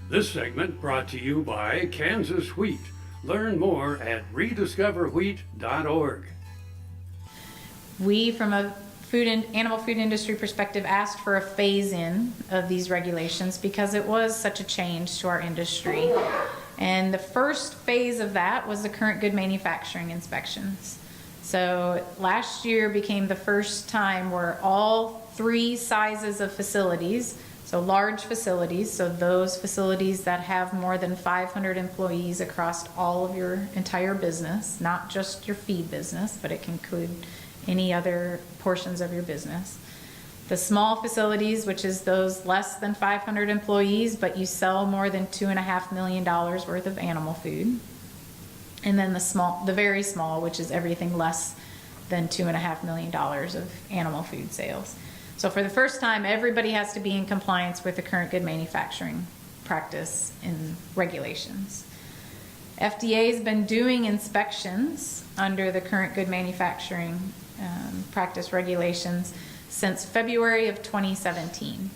This segment brought to you by Kansas Wheat. Learn more at rediscoverwheat.org. We, from a animal food industry perspective, asked for a phase-in of these regulations because it was such a change to our industry. And the first phase of that was the current good manufacturing inspections. So last year became the first time where all three sizes of facilities, so large facilities, so those facilities that have more than 500 employees across all of your entire business, not just your feed business, but it can include any other portions of your business. The small facilities, which is those less than 500 employees, but you sell more than $2.5 million worth of animal food. And then the very small, which is everything less than $2.5 million of animal food sales. So for the first time, everybody has to be in compliance with the current good manufacturing practice and regulations. FDA has been doing inspections under the current good manufacturing practice regulations since February of 2017.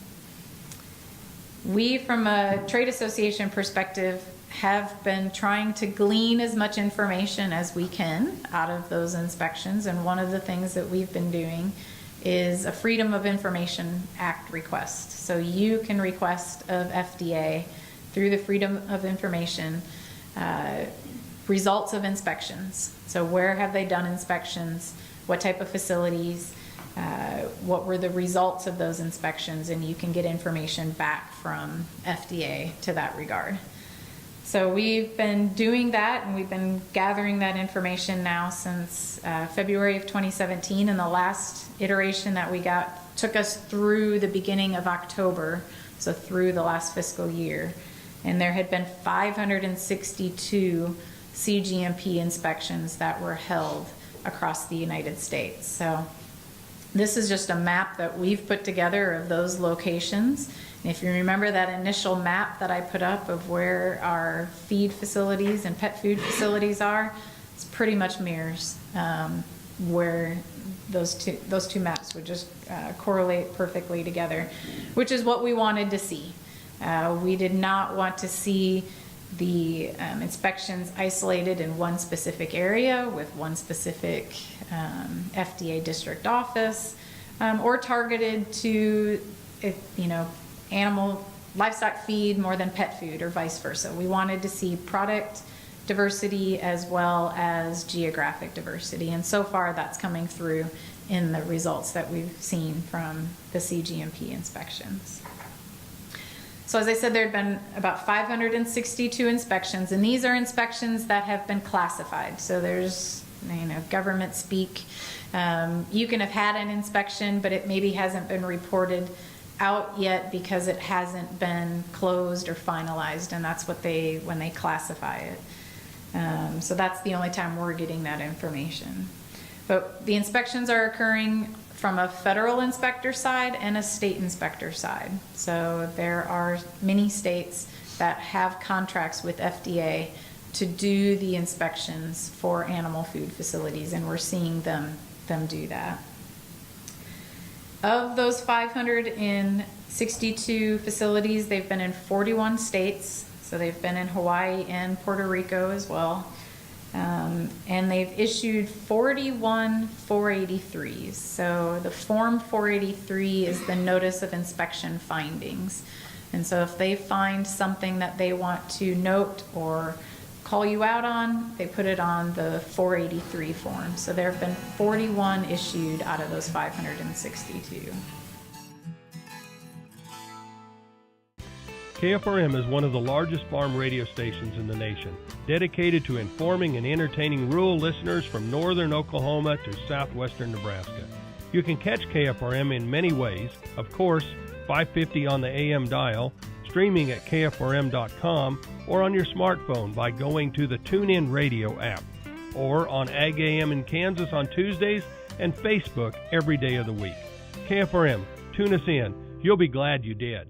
We, from a trade association perspective, have been trying to glean as much information as we can out of those inspections, and one of the things that we've been doing is a Freedom of Information Act request. So you can request of FDA through the Freedom of Information results of inspections. So where have they done inspections? What type of facilities? What were the results of those inspections? And you can get information back from FDA to that regard. So we've been doing that, and we've been gathering that information now since February of 2017, and the last iteration that we got took us through the beginning of October, so through the last fiscal year. And there had been 562 CGMP inspections that were held across the United States. So this is just a map that we've put together of those locations. And if you remember that initial map that I put up of where our feed facilities and pet food facilities are, it's pretty much mirrors where those two maps would just correlate perfectly together, which is what we wanted to see. We did not want to see the inspections isolated in one specific area with one specific FDA district office, or targeted to, livestock feed more than pet food, or vice versa. We wanted to see product diversity as well as geographic diversity, and so far that's coming through in the results that we've seen from the CGMP inspections. So as I said, there had been about 562 inspections, and these are inspections that have been classified. So there's government speak. You can have had an inspection, but it maybe hasn't been reported out yet because it hasn't been closed or finalized, and that's what when they classify it. So that's the only time we're getting that information. But the inspections are occurring from a federal inspector side and a state inspector side. So there are many states that have contracts with FDA to do the inspections for animal food facilities, and we're seeing them do that. Of those 562 facilities, they've been in 41 states. So they've been in Hawaii and Puerto Rico as well. And they've issued 41 483s. So the Form 483 is the Notice of Inspection Findings. And so if they find something that they want to note or call you out on, they put it on the 483 form. So there have been 41 issued out of those 562. KFRM is one of the largest farm radio stations in the nation, dedicated to informing and entertaining rural listeners from northern Oklahoma to southwestern Nebraska. You can catch KFRM in many ways, of course, 550 on the AM dial, streaming at kfrm.com, or on your smartphone by going to the TuneIn Radio app, or on Ag AM in Kansas on Tuesdays and Facebook every day of the week. KFRM, tune us in. You'll be glad you did.